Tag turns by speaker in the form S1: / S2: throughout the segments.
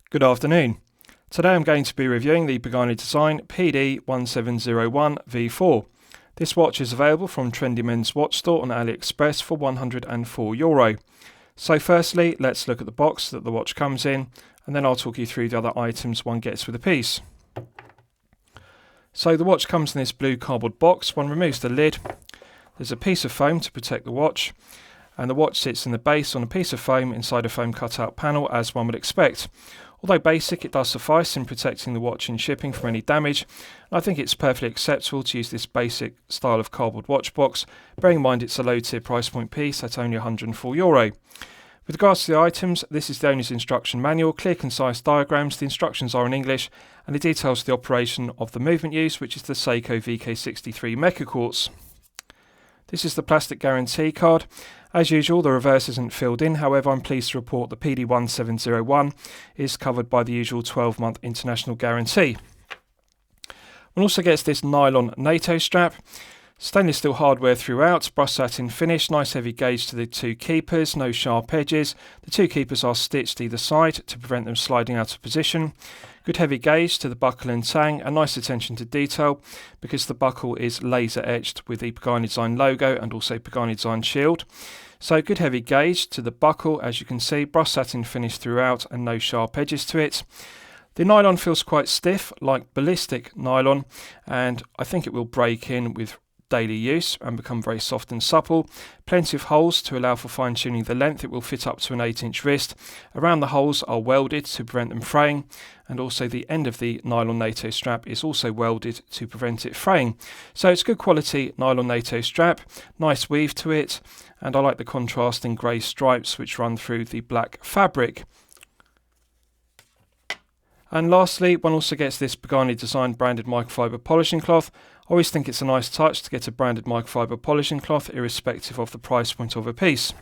S1: Good afternoon. Today I'm going to be reviewing the Pagani design PD-1701 V4. This watch is available from Trendy Men's Watch Store on AliExpress for €104. So firstly, let's look at the box that the watch comes in, and then I'll talk you through the other items one gets with the piece. So the watch comes in this blue cardboard box. One removes the lid. There's a piece of foam to protect the watch, and the watch sits in the base on a piece of foam inside a foam cutout panel, as one would expect. Although basic, it does suffice in protecting the watch in shipping from any damage. I think it's perfectly acceptable to use this basic style of cardboard watch box, bearing in mind it's a low tier price point piece at only €104. With regards to the items, this is the owner's instruction manual, clear concise diagrams. The instructions are in English, and it details the operation of the movement used, which is the Seiko VK63 Mecha Quartz. This is the plastic guarantee card. As usual, the reverse isn't filled in, however I'm pleased to report the PD-1701 is covered by the usual 12-month international guarantee. One also gets this nylon NATO strap, stainless steel hardware throughout, brush satin finish, nice heavy gauge to the two keepers, no sharp edges. The two keepers are stitched either side to prevent them sliding out of position. Good heavy gauge to the buckle and tang, and nice attention to detail because the buckle is laser etched with the Pagani design logo and also Pagani design shield. So good heavy gauge to the buckle, as you can see, brush satin finish throughout and no sharp edges to it. The nylon feels quite stiff, like ballistic nylon, and I think it will break in with daily use and become very soft and supple. Plenty of holes to allow for fine tuning the length. It will fit up to an 8-inch wrist. Around the holes are welded to prevent them fraying, and also the end of the nylon NATO strap is also welded to prevent it fraying. So it's good quality nylon NATO strap, nice weave to it, and I like the contrasting grey stripes which run through the black fabric. And lastly, one also gets this Pagani designed branded microfiber polishing cloth. I always think it's a nice touch to get a branded microfiber polishing cloth, irrespective of the price point of a piece.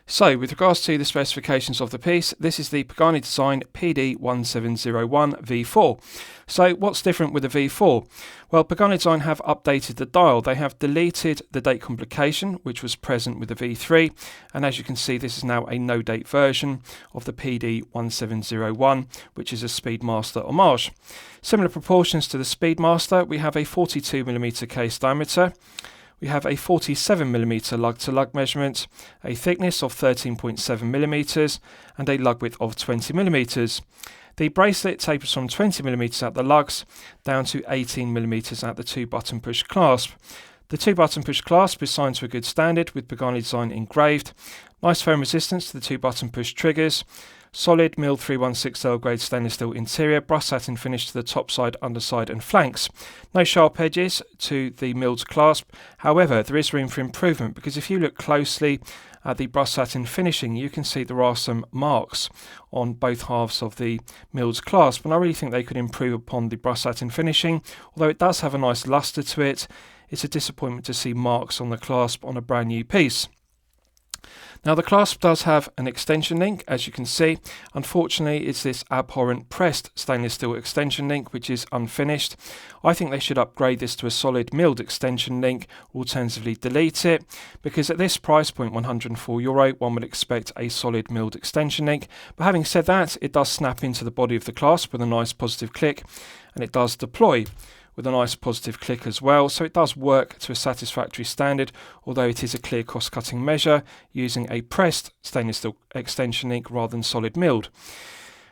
S1: So, with regards to the specifications of the piece, this is the Pagani design PD-1701 V4. So, what's different with the V4? Well, Pagani design have updated the dial. They have deleted the date complication, which was present with the V3, and as you can see, this is now a no-date version of the PD-1701, which is a Speedmaster Homage. Similar proportions to the Speedmaster, we have a 42mm case diameter. We have a 47mm lug-to-lug measurement, a thickness of 13.7mm, and a lug width of 20mm. The bracelet tapers from 20mm at the lugs down to 18mm at the 2-button push clasp. The 2-button push clasp is signed to a good standard with Pagani design engraved. Nice foam resistance to the 2-button push triggers. Solid milled 316L grade stainless steel interior, brush satin finish to the top side, underside and flanks. No sharp edges to the milled clasp. However, there is room for improvement because if you look closely at the brush satin finishing, you can see there are some marks on both halves of the milled clasp, and I really think they could improve upon the brush satin finishing. Although it does have a nice luster to it, it's a disappointment to see marks on the clasp on a brand new piece. Now the clasp does have an extension link, as you can see. Unfortunately, it's this abhorrent pressed stainless steel extension link which is unfinished. I think they should upgrade this to a solid milled extension link, alternatively delete it, because at this price point, €104, one would expect a solid milled extension link. But having said that, it does snap into the body of the clasp with a nice positive click, and it does deploy with a nice positive click as well, so it does work to a satisfactory standard, although it is a clear cost-cutting measure using a pressed stainless steel extension link rather than solid milled.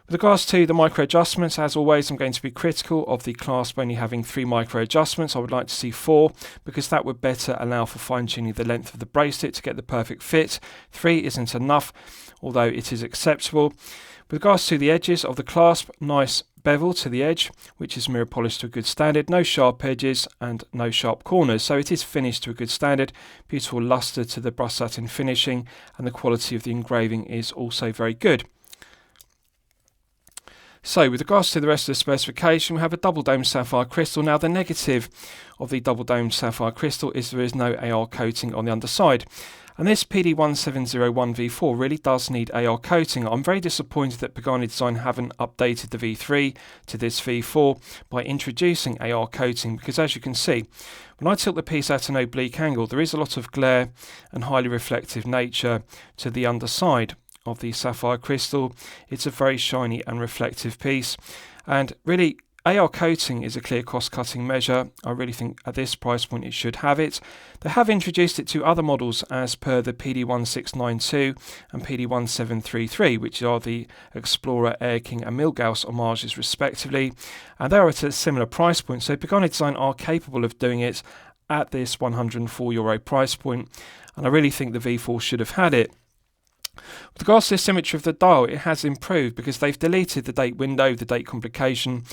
S1: With regards to the micro adjustments, as always I'm going to be critical of the clasp only having 3 micro adjustments. I would like to see 4 because that would better allow for fine-tuning the length of the bracelet to get the perfect fit. 3 isn't enough, although it is acceptable. With regards to the edges of the clasp, nice bevel to the edge, which is mirror polished to a good standard, no sharp edges and no sharp corners, so it is finished to a good standard. Beautiful luster to the brush satin finishing, and the quality of the engraving is also very good. So with regards to the rest of the specification, we have a double dome sapphire crystal. Now the negative of the double dome sapphire crystal is there is no AR coating on the underside. And this PD-1701 V4 really does need AR coating. I'm very disappointed that Pagani Design haven't updated the V3 to this V4 by introducing AR coating, because as you can see, when I tilt the piece at an oblique angle, there is a lot of glare and highly reflective nature to the underside of the sapphire crystal. It's a very shiny and reflective piece, and really AR coating is a clear cost-cutting measure. I really think at this price point it should have it. They have introduced it to other models as per the PD-1692 and PD-1733, which are the Explorer, Air King and Milgauss homages respectively, and they are at a similar price point, so Pagani Design are capable of doing it at this €104 price point, and I really think the V4 should have had it. With regards to the symmetry of the dial, it has improved because they've deleted the date window, the date complication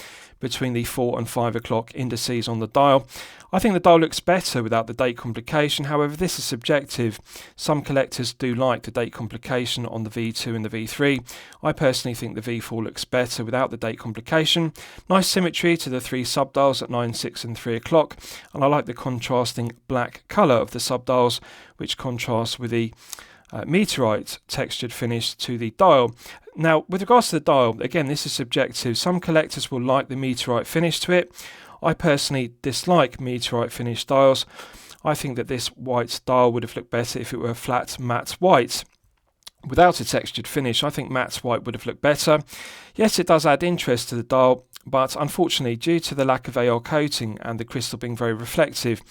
S1: between the 4 and 5 o'clock indices on the dial. I think the dial looks better without the date complication. However, this is subjective. Some collectors do like the date complication on the V2 and the V3. I personally think the V4 looks better without the date complication. Nice symmetry to the 3 subdials at 9, 6 and 3 o'clock, and I like the contrasting black colour of the subdials, which contrasts with the meteorite textured finish to the dial. Now, with regards to the dial, again, this is subjective. Some collectors will like the meteorite finish to it. I personally dislike meteorite finish dials. I think that this white dial would have looked better if it were flat matte white. Without a textured finish, I think matte white would have looked better. Yes, it does add interest to the dial, but unfortunately, due to the lack of AR coating and the crystal being very reflective,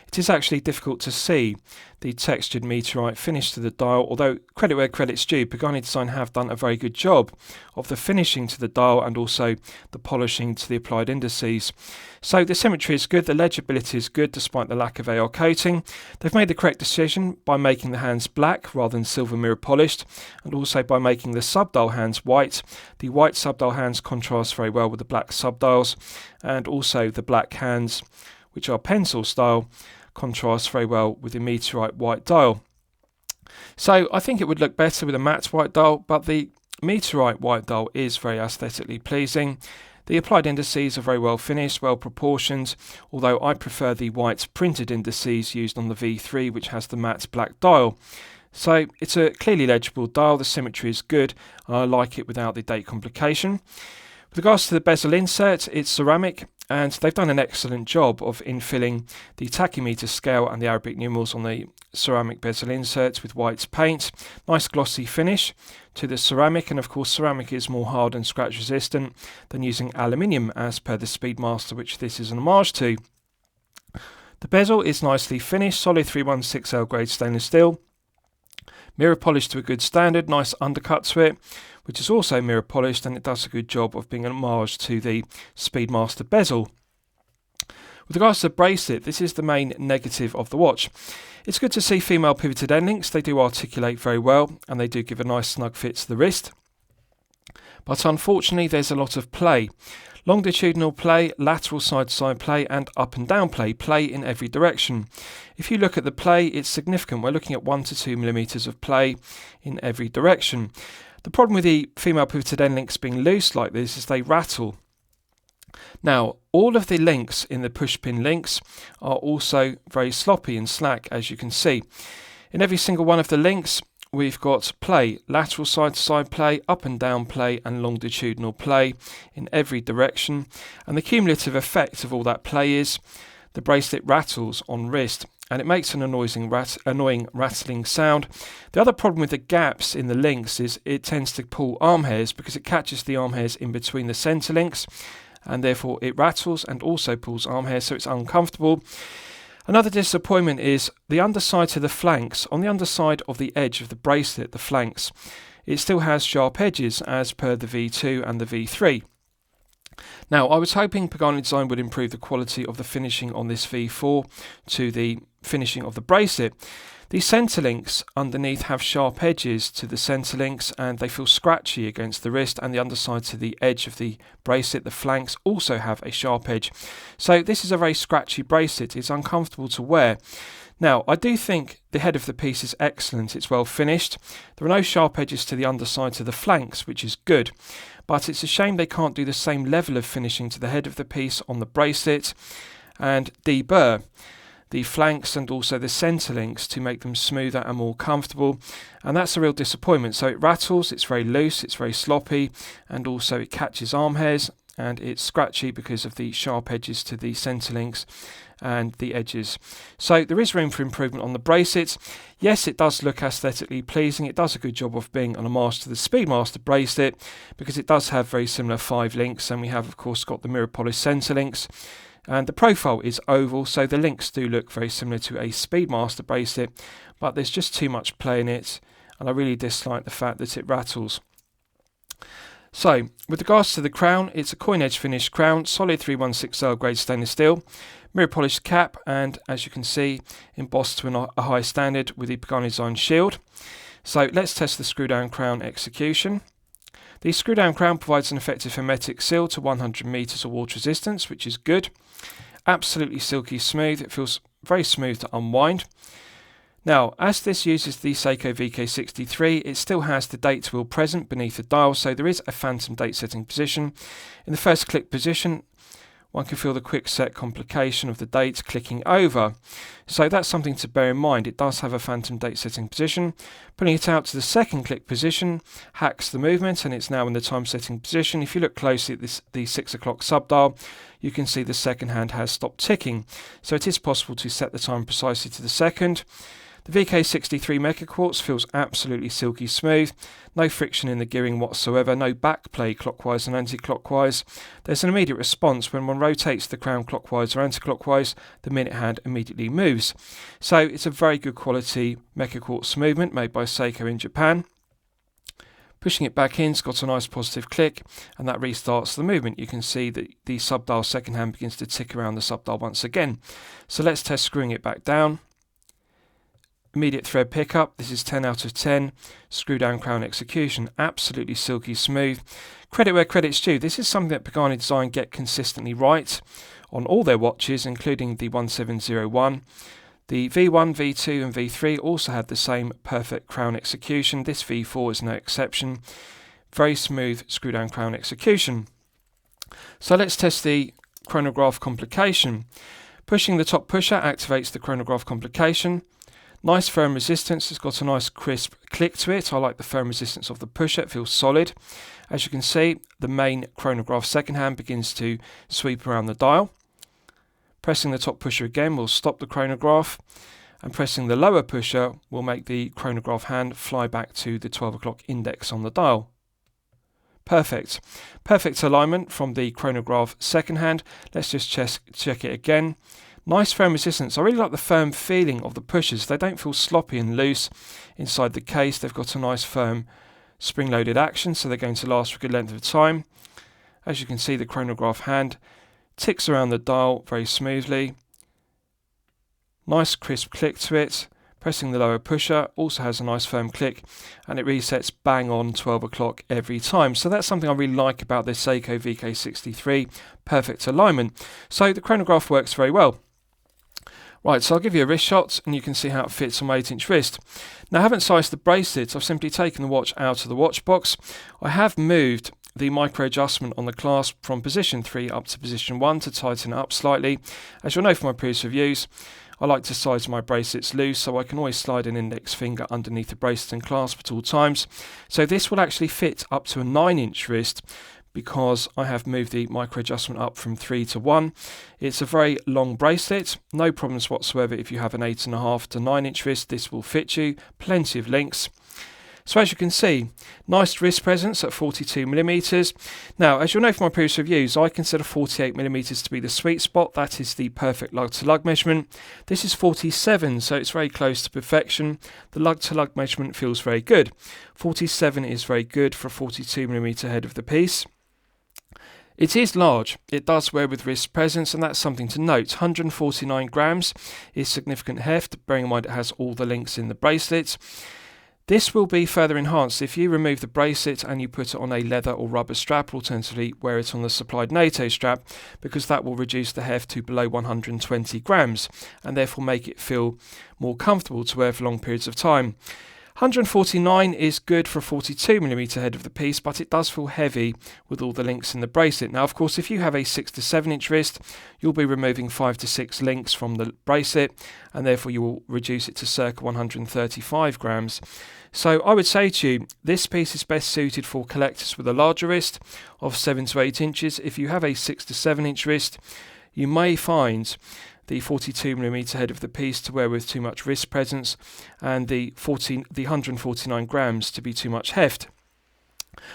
S1: it is actually difficult to see the textured meteorite finish to the dial, although credit where credit's due, Pagani Design have done a very good job of the finishing to the dial and also the polishing to the applied indices. So the symmetry is good, the legibility is good despite the lack of AR coating. They've made the correct decision by making the hands black rather than silver mirror polished, and also by making the subdial hands white. The white subdial hands contrast very well with the black subdials, and also the black hands, which are pencil style, contrasts very well with the meteorite white dial. So I think it would look better with a matte white dial, but the meteorite white dial is very aesthetically pleasing. The applied indices are very well finished, well proportioned, although I prefer the white printed indices used on the V3, which has the matte black dial. So it's a clearly legible dial, the symmetry is good, and I like it without the date complication. With regards to the bezel insert, it's ceramic, and they've done an excellent job of infilling the tachymeter scale and the Arabic numerals on the ceramic bezel insert with white paint. Nice glossy finish to the ceramic, and of course ceramic is more hard and scratch resistant than using aluminium as per the Speedmaster, which this is an homage to. The bezel is nicely finished, solid 316L grade stainless steel. Mirror polished to a good standard, nice undercut to it, which is also mirror polished, and it does a good job of being an homage to the Speedmaster bezel. With regards to the bracelet, this is the main negative of the watch. It's good to see female pivoted end links. They do articulate very well, and they do give a nice snug fit to the wrist. But unfortunately, there's a lot of play. Longitudinal play, lateral side-to-side play, and up and down play in every direction. If you look at the play, it's significant. We're looking at 1 to 2 millimeters of play in every direction. The problem with the female pivoted end links being loose like this is they rattle. Now, all of the links in the pushpin links are also very sloppy and slack, as you can see. In every single one of the links, we've got play, lateral side-to-side play, up and down play, and longitudinal play in every direction. And the cumulative effect of all that play is the bracelet rattles on wrist, and it makes an annoying rattling sound. The other problem with the gaps in the links is it tends to pull arm hairs because it catches the arm hairs in between the centre links, and therefore it rattles and also pulls arm hairs, so it's uncomfortable. Another disappointment is the underside to the flanks. On the underside of the edge of the bracelet, the flanks, it still has sharp edges as per the V2 and the V3. Now, I was hoping Pagani Design would improve the quality of the finishing on this V4 to the finishing of the bracelet. The centre links underneath have sharp edges to the centre links, and they feel scratchy against the wrist, and the underside to the edge of the bracelet, the flanks, also have a sharp edge. So this is a very scratchy bracelet. It's uncomfortable to wear. Now, I do think the head of the piece is excellent. It's well finished. There are no sharp edges to the underside to the flanks, which is good. But it's a shame they can't do the same level of finishing to the head of the piece on the bracelet and deburr the flanks and also the centre links to make them smoother and more comfortable, and that's a real disappointment. So it rattles, it's very loose, it's very sloppy, and also it catches arm hairs, and it's scratchy because of the sharp edges to the centre links and the edges. So there is room for improvement on the bracelet. Yes, it does look aesthetically pleasing. It does a good job of being on a homage to the Speedmaster bracelet because it does have very similar 5 links, and we have of course got the mirror polished centre links. And the profile is oval, so the links do look very similar to a Speedmaster bracelet, but there's just too much play in it, and I really dislike the fact that it rattles. So, with regards to the crown, it's a coin edge finished crown, solid 316L grade stainless steel, mirror polished cap, and as you can see, embossed to a high standard with the Pagani design shield. So let's test the screw down crown execution. The screw down crown provides an effective hermetic seal to 100 meters of water resistance, which is good. Absolutely silky smooth, it feels very smooth to unwind. Now, as this uses the Seiko VK63, it still has the date wheel present beneath the dial, so there is a phantom date setting position. In the first click position, one can feel the quick set complication of the date clicking over. So that's something to bear in mind. It does have a phantom date setting position. Putting it out to the second click position hacks the movement, and it's now in the time setting position. If you look closely at the 6 o'clock subdial, you can see the second hand has stopped ticking. So it is possible to set the time precisely to the second. The VK63 Mecha Quartz feels absolutely silky smooth, no friction in the gearing whatsoever, no backplay clockwise and anti-clockwise. There's an immediate response when one rotates the crown clockwise or anti-clockwise, the minute hand immediately moves. So it's a very good quality Mecha Quartz movement made by Seiko in Japan. Pushing it back in, it's got a nice positive click, and that restarts the movement. You can see that the subdial second hand begins to tick around the subdial once again. So let's test screwing it back down. Immediate thread pickup, this is 10 out of 10. Screw down crown execution, absolutely silky smooth. Credit where credit's due, this is something that Pagani Design get consistently right on all their watches, including the 1701. The V1, V2 and V3 also had the same perfect crown execution. This V4 is no exception. Very smooth screw down crown execution. So let's test the chronograph complication. Pushing the top pusher activates the chronograph complication. Nice firm resistance, it's got a nice crisp click to it. I like the firm resistance of the pusher, it feels solid. As you can see, the main chronograph second hand begins to sweep around the dial. Pressing the top pusher again will stop the chronograph, and pressing the lower pusher will make the chronograph hand fly back to the 12 o'clock index on the dial. Perfect. Perfect alignment from the chronograph second hand. Let's just check it again. Nice firm resistance. I really like the firm feeling of the pushers. They don't feel sloppy and loose inside the case. They've got a nice firm spring-loaded action, so they're going to last for a good length of time. As you can see, the chronograph hand ticks around the dial very smoothly. Nice crisp click to it. Pressing the lower pusher also has a nice firm click, and it resets bang on 12 o'clock every time. So that's something I really like about this Seiko VK63. Perfect alignment. So the chronograph works very well. Right, so I'll give you a wrist shot and you can see how it fits on my 8-inch wrist. Now I haven't sized the bracelet, I've simply taken the watch out of the watch box. I have moved the micro adjustment on the clasp from position 3 up to position 1 to tighten it up slightly. As you'll know from my previous reviews, I like to size my bracelets loose so I can always slide an index finger underneath the bracelet and clasp at all times. So this will actually fit up to a 9-inch wrist, because I have moved the micro adjustment up from 3 to 1. It's a very long bracelet, no problems whatsoever. If you have an 8.5 to 9-inch wrist, this will fit you, plenty of links. So as you can see, nice wrist presence at 42mm. Now, as you'll know from my previous reviews, I consider 48mm to be the sweet spot. That is the perfect lug-to-lug measurement. This is 47, so it's very close to perfection. The lug-to-lug measurement feels very good. 47 is very good for a 42mm head of the piece. It is large, it does wear with wrist presence, and that's something to note. 149 grams is significant heft, bearing in mind it has all the links in the bracelet. This will be further enhanced if you remove the bracelet and you put it on a leather or rubber strap, or alternatively wear it on the supplied NATO strap, because that will reduce the heft to below 120 grams and therefore make it feel more comfortable to wear for long periods of time. 149 is good for a 42mm head of the piece, but it does feel heavy with all the links in the bracelet. Now, of course, if you have a 6 to 7-inch wrist, you'll be removing 5 to 6 links from the bracelet, and therefore you will reduce it to circa 135 grams. So I would say to you, this piece is best suited for collectors with a larger wrist of 7 to 8 inches. If you have a 6 to 7-inch wrist, you may find the 42mm head of the piece to wear with too much wrist presence, and the 149 grams to be too much heft.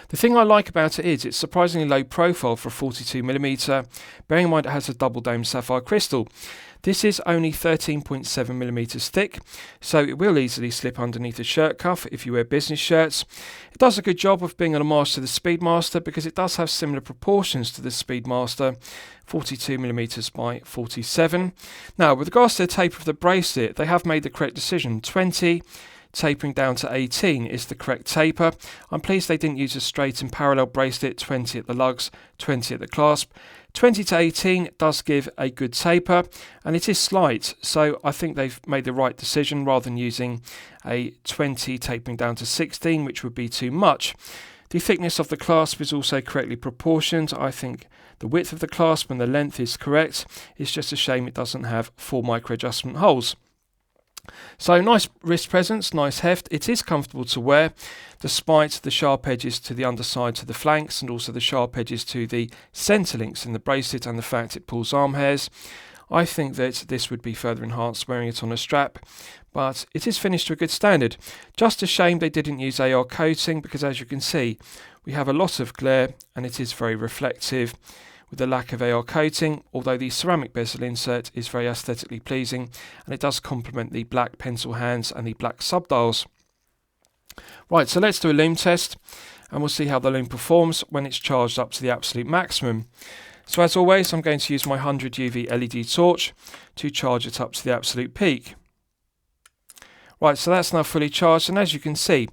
S1: The thing I like about it is it's surprisingly low profile for a 42mm, bearing in mind it has a double dome sapphire crystal. This is only 13.7mm thick, so it will easily slip underneath a shirt cuff if you wear business shirts. It does a good job of being an homage to the Speedmaster because it does have similar proportions to the Speedmaster, 42mm by 47. Now, with regards to the taper of the bracelet, they have made the correct decision. 20 tapering down to 18 is the correct taper. I'm pleased they didn't use a straight and parallel bracelet, 20 at the lugs, 20 at the clasp. 20 to 18 does give a good taper, and it is slight, so I think they've made the right decision rather than using a 20 tapering down to 16, which would be too much. The thickness of the clasp is also correctly proportioned. I think the width of the clasp and the length is correct. It's just a shame it doesn't have 4 micro adjustment holes. So nice wrist presence, nice heft. It is comfortable to wear despite the sharp edges to the underside to the flanks and also the sharp edges to the centre links in the bracelet and the fact it pulls arm hairs. I think that this would be further enhanced wearing it on a strap, but it is finished to a good standard. Just a shame they didn't use AR coating because, as you can see, we have a lot of glare and it is very reflective with the lack of AR coating, although the ceramic bezel insert is very aesthetically pleasing and it does complement the black pencil hands and the black subdials. Right, so let's do a lume test and we'll see how the lume performs when it's charged up to the absolute maximum. So as always, I'm going to use my 100 UV LED torch to charge it up to the absolute peak. Right, so that's now fully charged, and as you can see,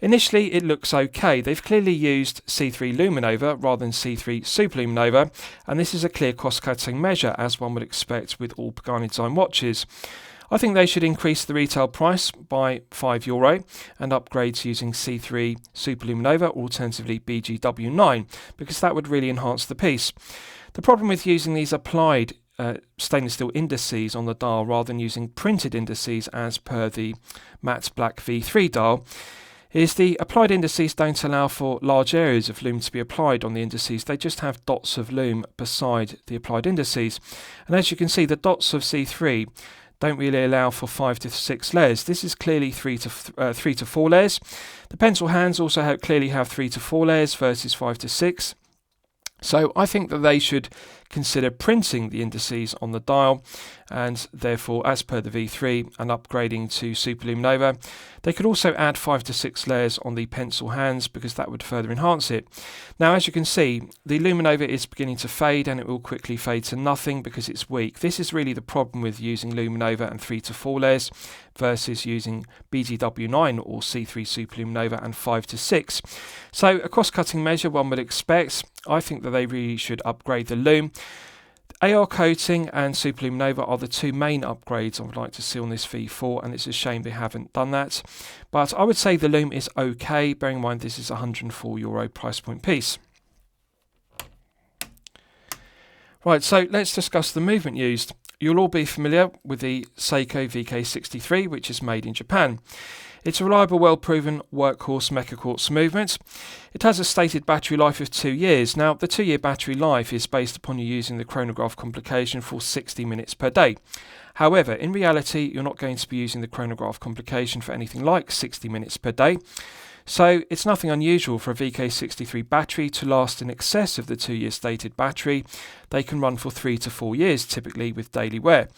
S1: initially it looks okay. They've clearly used C3 Luminova rather than C3 Superluminova, and this is a clear cost-cutting measure, as one would expect with all Pagani design watches. I think they should increase the retail price by €5 and upgrade to using C3 Superluminova, or alternatively BGW9, because that would really enhance the piece. The problem with using these applied stainless steel indices on the dial rather than using printed indices as per the matte black V3 dial is the applied indices don't allow for large areas of lume to be applied on the indices. They just have dots of lume beside the applied indices, and as you can see, the dots of C3 don't really allow for 5 to 6 layers. This is clearly 3 to 4 layers. The pencil hands also clearly have 3 to 4 layers versus 5 to 6. So I think that they should consider printing the indices on the dial, and therefore, as per the V3 and upgrading to Superluminova, they could also add 5 to 6 layers on the pencil hands because that would further enhance it. Now, as you can see, the Luminova is beginning to fade and it will quickly fade to nothing because it's weak. This is really the problem with using Luminova and 3 to 4 layers versus using BGW9 or C3 Superluminova and 5 to 6. So a cost-cutting measure one would expect. I think that they really should upgrade the lume. AR coating and Superluminova are the two main upgrades I would like to see on this V4, and it's a shame they haven't done that. But I would say the lume is okay, bearing in mind this is a €104 price point piece. Right, so let's discuss the movement used. You'll all be familiar with the Seiko VK63, which is made in Japan. It's a reliable, well-proven workhorse mecha quartz movement. It has a stated battery life of 2 years. Now, the 2-year battery life is based upon you using the Chronograph complication for 60 minutes per day. However, in reality, you're not going to be using the Chronograph complication for anything like 60 minutes per day. So it's nothing unusual for a VK63 battery to last in excess of the 2-year stated battery. They can run for 3 to 4 years, typically with daily wear.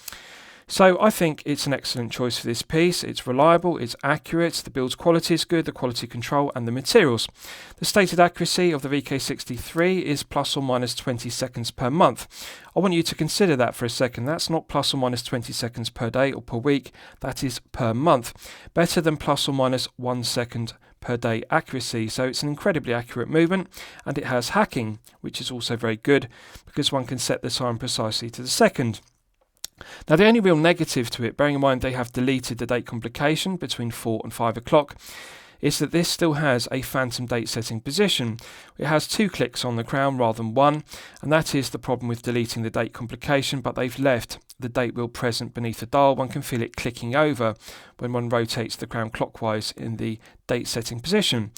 S1: So I think it's an excellent choice for this piece. It's reliable, it's accurate, the build quality is good, the quality control and the materials. The stated accuracy of the VK63 is plus or minus 20 seconds per month. I want you to consider that for a second. That's not plus or minus 20 seconds per day or per week, that is per month. Better than plus or minus 1 second per day accuracy. So it's an incredibly accurate movement, and it has hacking, which is also very good because one can set the time precisely to the second. Now, the only real negative to it, bearing in mind they have deleted the date complication between 4 and 5 o'clock, is that this still has a phantom date setting position. It has 2 clicks on the crown rather than 1, and that is the problem with deleting the date complication, but they've left the date wheel present beneath the dial. One can feel it clicking over when one rotates the crown clockwise in the date setting position.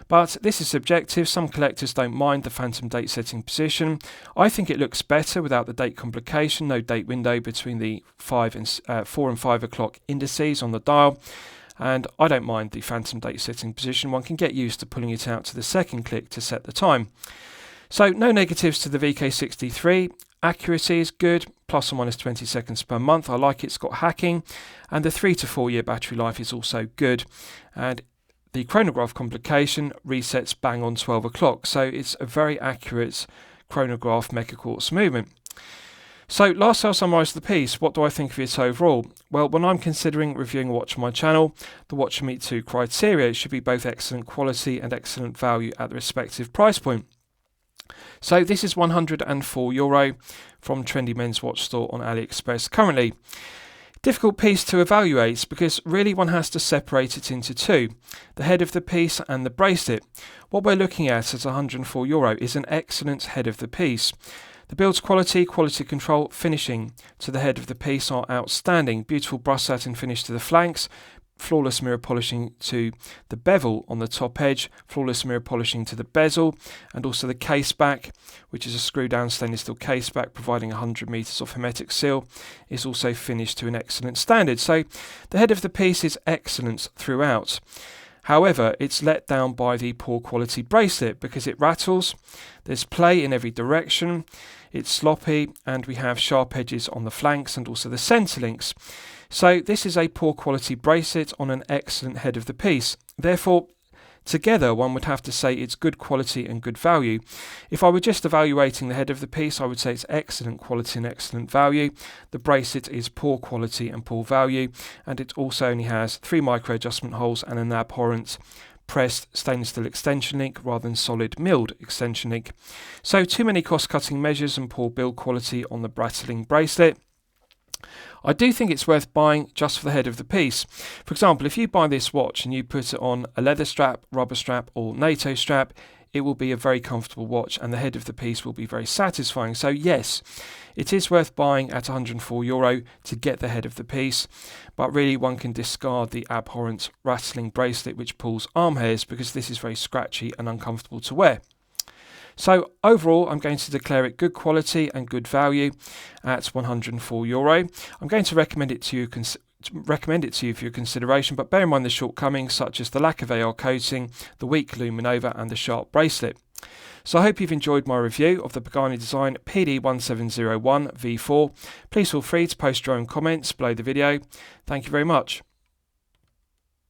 S1: But this is subjective. Some collectors don't mind the phantom date setting position. I think it looks better without the date complication, no date window between the 4 and 5 o'clock indices on the dial. And I don't mind the phantom date setting position. One can get used to pulling it out to the second click to set the time. So no negatives to the VK63. Accuracy is good, plus or minus 20 seconds per month. I like it's got hacking, and the 3 to 4 year battery life is also good. And the chronograph complication resets bang on 12 o'clock, so it's a very accurate chronograph megaquartz movement. So lastly, I'll summarise the piece. What do I think of it overall? Well, when I'm considering reviewing a watch on my channel, the watch should meet 2 criteria. It should be both excellent quality and excellent value at the respective price point. So this is €104 from Trendy Men's Watch Store on AliExpress currently. Difficult piece to evaluate because really one has to separate it into 2, the head of the piece and the bracelet. What we're looking at €104 is an excellent head of the piece. The build's quality control, finishing to the head of the piece are outstanding. Beautiful brush satin finish to the flanks, flawless mirror polishing to the bevel on the top edge, flawless mirror polishing to the bezel, and also the case back, which is a screw down stainless steel case back providing 100 meters of hermetic seal, is also finished to an excellent standard. So the head of the piece is excellent throughout. However, it's let down by the poor quality bracelet because it rattles, there's play in every direction, it's sloppy, and we have sharp edges on the flanks and also the centre links. So this is a poor quality bracelet on an excellent head of the piece. Therefore, together one would have to say it's good quality and good value. If I were just evaluating the head of the piece, I would say it's excellent quality and excellent value. The bracelet is poor quality and poor value, and it also only has 3 micro adjustment holes and an abhorrent pressed stainless steel extension link rather than solid milled extension link. So too many cost cutting measures and poor build quality on the rattling bracelet. I do think it's worth buying just for the head of the piece. For example, if you buy this watch and you put it on a leather strap, rubber strap or NATO strap, it will be a very comfortable watch and the head of the piece will be very satisfying. So yes, it is worth buying at €104 to get the head of the piece, but really one can discard the abhorrent rattling bracelet which pulls arm hairs because this is very scratchy and uncomfortable to wear. So overall, I'm going to declare it good quality and good value at €104. I'm going to recommend it to you for your consideration, but bear in mind the shortcomings such as the lack of AR coating, the weak Lume and the sharp bracelet. So I hope you've enjoyed my review of the Pagani design PD-1701 V4. Please feel free to post your own comments below the video. Thank you very much.